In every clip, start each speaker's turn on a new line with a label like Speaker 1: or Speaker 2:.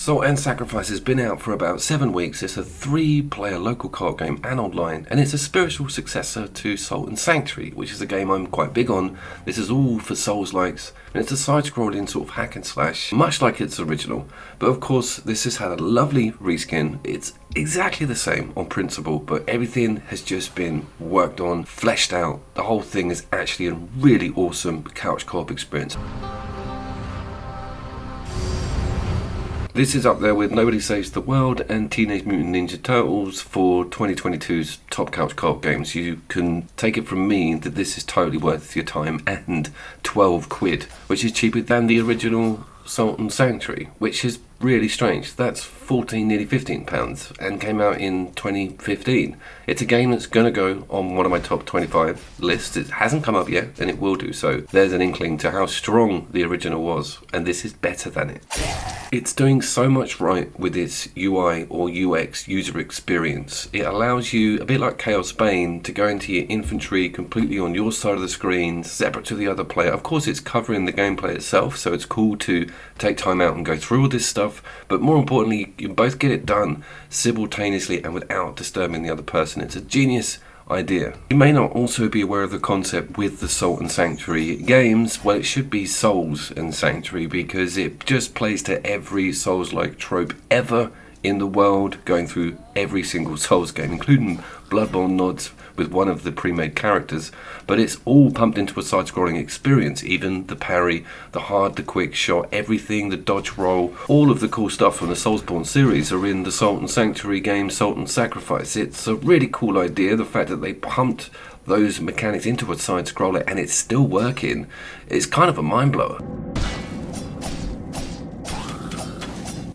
Speaker 1: Salt and Sacrifice has been out for about 7 weeks. It's a 3-player local co-op game and online, and it's a spiritual successor to Salt and Sanctuary, which is a game I'm quite big on. This is all for Souls-likes, and it's a side-scrolling sort of hack and slash, much like its original. But of course, this has had a lovely reskin. It's exactly the same on principle, but everything has just been worked on, fleshed out. The whole thing is actually a really awesome couch co-op experience. This is up there with Nobody Saves the World and Teenage Mutant Ninja Turtles for 2022's top couch co-op games. You can take it from me that this is totally worth your time, and 12 quid, which is cheaper than the original Salt and Sanctuary, which is really strange. That's 14, nearly £15, and came out in 2015. It's a game that's going to go on one of my top 25 lists. It hasn't come up yet, and it will do so. There's an inkling to how strong the original was, and this is better than it. It's doing so much right with its UI or UX user experience. It allows you, a bit like Chaos Bane, to go into your infantry completely on your side of the screen, separate to the other player. Of course, it's covering the gameplay itself, so it's cool to take time out and go through all this stuff, but more importantly, you both get it done simultaneously and without disturbing the other person. It's a genius idea. You may not also be aware of the concept with the Salt and Sanctuary games. Well, it should be Souls and Sanctuary, because it just plays to every Souls-like trope ever in the world, going through every single Souls game, including Bloodborne nods with one of the pre-made characters, but it's all pumped into a side-scrolling experience. Even the parry, the hard, the quick shot, everything, the dodge roll, all of the cool stuff from the Soulsborne series are in the Salt and Sanctuary game, Salt and Sacrifice. It's a really cool idea, the fact that they pumped those mechanics into a side-scroller and it's still working. It's kind of a mind-blower.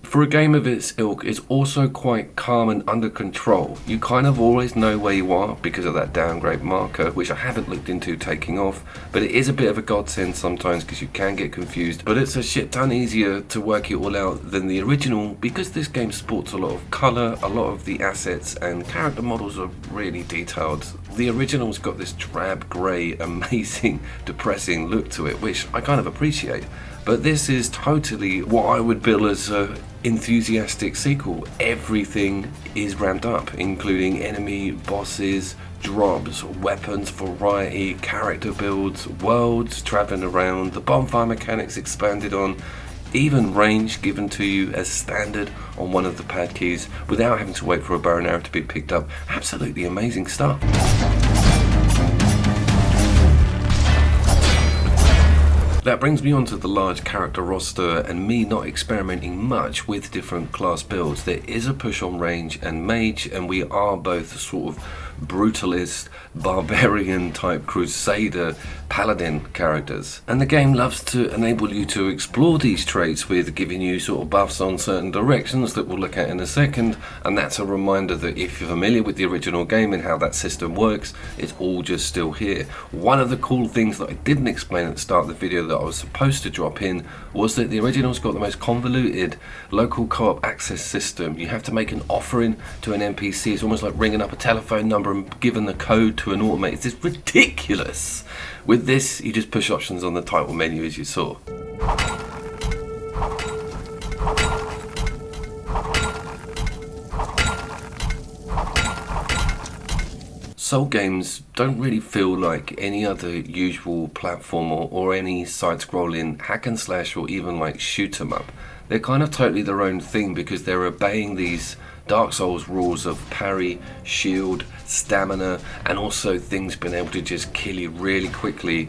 Speaker 1: For a game of its ilk, it's also quite calm and under control. You kind of always know where you are because of that downgrade marker, which I haven't looked into taking off, but it is a bit of a godsend sometimes because you can get confused. But it's a shit ton easier to work it all out than the original, because this game sports a lot of colour, a lot of the assets and character models are really detailed. The original's got this drab, grey, amazing, depressing look to it, which I kind of appreciate. But this is totally what I would bill as a enthusiastic sequel. Everything is ramped up, including enemy, bosses, drops, weapons, variety, character builds, worlds traveling around, the bonfire mechanics expanded on, even range given to you as standard on one of the pad keys without having to wait for a bow and arrow to be picked up. Absolutely amazing stuff. That brings me on to the large character roster and me not experimenting much with different class builds. There is a push on range and mage, and we are both sort of brutalist, barbarian type crusader, paladin characters. And the game loves to enable you to explore these traits with giving you sort of buffs on certain directions that we'll look at in a second, and that's a reminder that if you're familiar with the original game and how that system works, it's all just still here. One of the cool things that I didn't explain at the start of the video that I was supposed to drop in was that the original's got the most convoluted local co-op access system. You have to make an offering to an NPC. It's almost like ringing up a telephone number and giving the code to an automator. It's just ridiculous. With this, you just push options on the title menu as you saw. Soul games don't really feel like any other usual platformer or any side-scrolling hack and slash or even like shoot 'em up. They're kind of totally their own thing because they're obeying these Dark Souls rules of parry, shield, stamina, and also things being able to just kill you really quickly.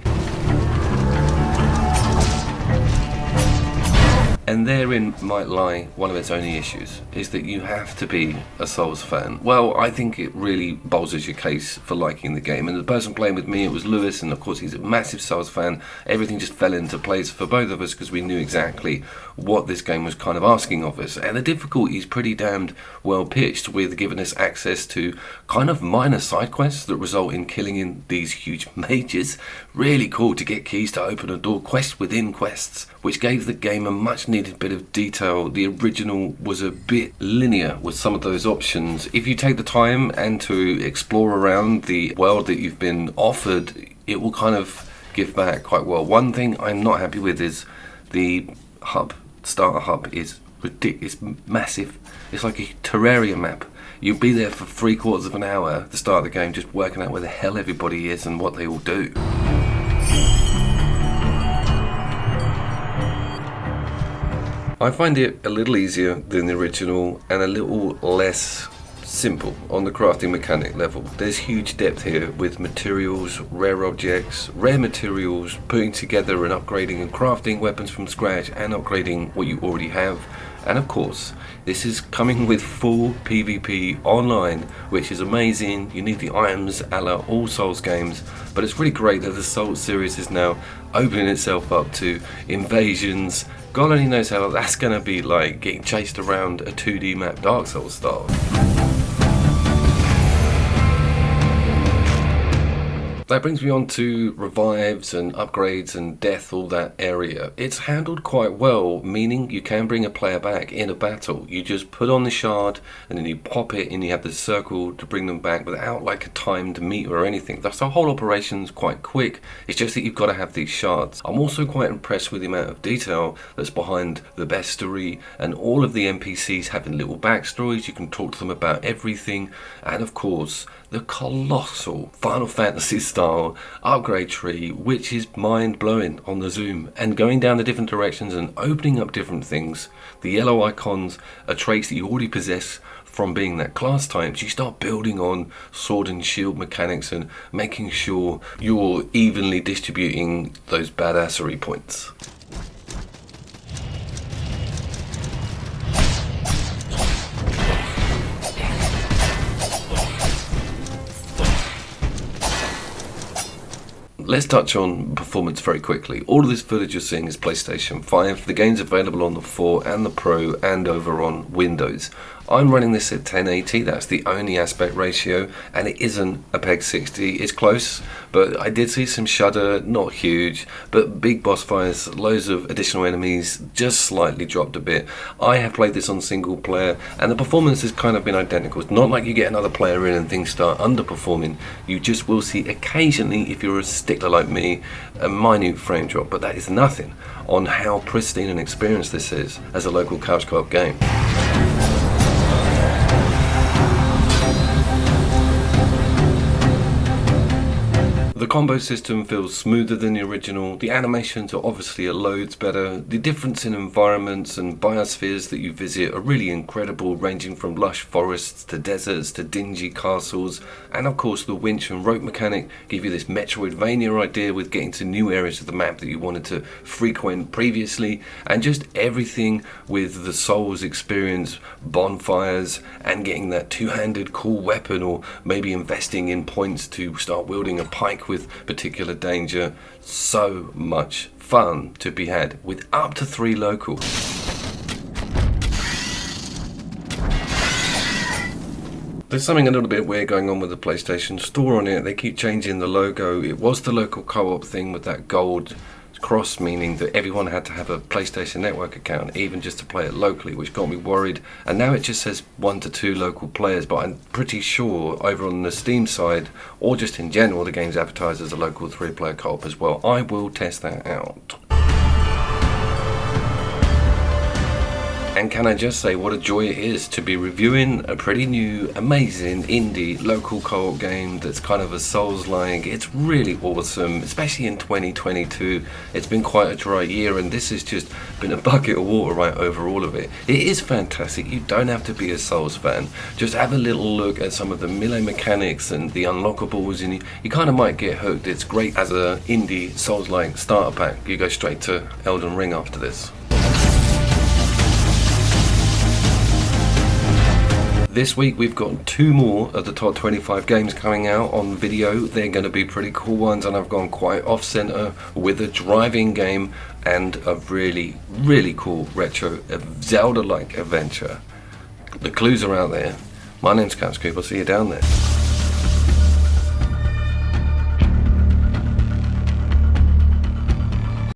Speaker 1: And therein might lie one of its only issues, is that you have to be a Souls fan. Well, I think it really bolsters your case for liking the game. And the person playing with me, it was Lewis, and of course he's a massive Souls fan. Everything just fell into place for both of us because we knew exactly what this game was kind of asking of us. And the difficulty is pretty damned well pitched, with giving us access to kind of minor side quests that result in killing in these huge mages. Really cool to get keys to open a door, quest within quests, which gave the game a much needed bit of detail. The original was a bit linear with some of those options. If you take the time and to explore around the world that you've been offered, it will kind of give back quite well. One thing I'm not happy with is the hub. Starter hub is ridiculous. It's massive. It's like a Terraria map. You'll be there for 3/4 of an hour at the start of the game just working out where the hell everybody is and what they all do. I find it a little easier than the original and a little less simple on the crafting mechanic level. There's huge depth here with materials, rare objects, rare materials, putting together and upgrading and crafting weapons from scratch and upgrading what you already have. And of course, this is coming with full PvP online, which is amazing. You need the items a la all Souls games, but it's really great that the Souls series is now opening itself up to invasions. God only knows how that's going to be like, getting chased around a 2D map Dark Souls style. That brings me on to revives and upgrades and death, all that area. It's handled quite well, meaning you can bring a player back in a battle. You just put on the shard and then you pop it and you have the circle to bring them back without like a timed meter or anything. That's the whole operation's quite quick. It's just that you've got to have these shards. I'm also quite impressed with the amount of detail that's behind the bestiary and all of the NPCs having little backstories. You can talk to them about everything, and of course the colossal Final Fantasy style upgrade tree, which is mind-blowing on the zoom, and going down the different directions and opening up different things. The yellow icons are traits that you already possess from being that class types. You start building on sword and shield mechanics and making sure you're evenly distributing those badassery points. Let's touch on performance very quickly. All of this footage you're seeing is PlayStation 5. The game's available on the 4 and the Pro and over on Windows. I'm running this at 1080, that's the only aspect ratio, and it isn't a PEG 60. It's close, but I did see some shudder, not huge, but big boss fights, loads of additional enemies, just slightly dropped a bit. I have played this on single player, and the performance has kind of been identical. It's not like you get another player in and things start underperforming. You just will see occasionally, if you're a stickler like me, a minute frame drop, but that is nothing on how pristine and experienced this is as a local couch co-op game. The combo system feels smoother than the original. The animations are obviously loads better. The difference in environments and biospheres that you visit are really incredible, ranging from lush forests to deserts to dingy castles. And of course the winch and rope mechanic give you this Metroidvania idea with getting to new areas of the map that you wanted to frequent previously. And just everything with the Souls experience, bonfires, and getting that two-handed cool weapon, or maybe investing in points to start wielding a pike with particular danger. So much fun to be had with up to 3 locals. There's something a little bit weird going on with the PlayStation Store on it. They keep changing the logo. It was the local co-op thing with that gold cross, meaning that everyone had to have a PlayStation Network account, even just to play it locally, which got me worried. And now it just says 1 to 2 local players, but I'm pretty sure over on the Steam side, or just in general, the game's advertised as a local 3-player co-op as well. I will test that out. And can I just say what a joy it is to be reviewing a pretty new, amazing, indie, local co-op game that's kind of a Souls-like. It's really awesome, especially in 2022. It's been quite a dry year, and this has just been a bucket of water right over all of it. It is fantastic. You don't have to be a Souls fan. Just have a little look at some of the melee mechanics and the unlockables, and you kind of might get hooked. It's great as a indie Souls-like starter pack. You go straight to Elden Ring after this. This week we've got 2 more of the top 25 games coming out on video. They're going to be pretty cool ones, and I've gone quite off-center with a driving game and a really, really cool retro Zelda-like adventure. The clues are out there. My name's Ska Studios. I'll see you down there.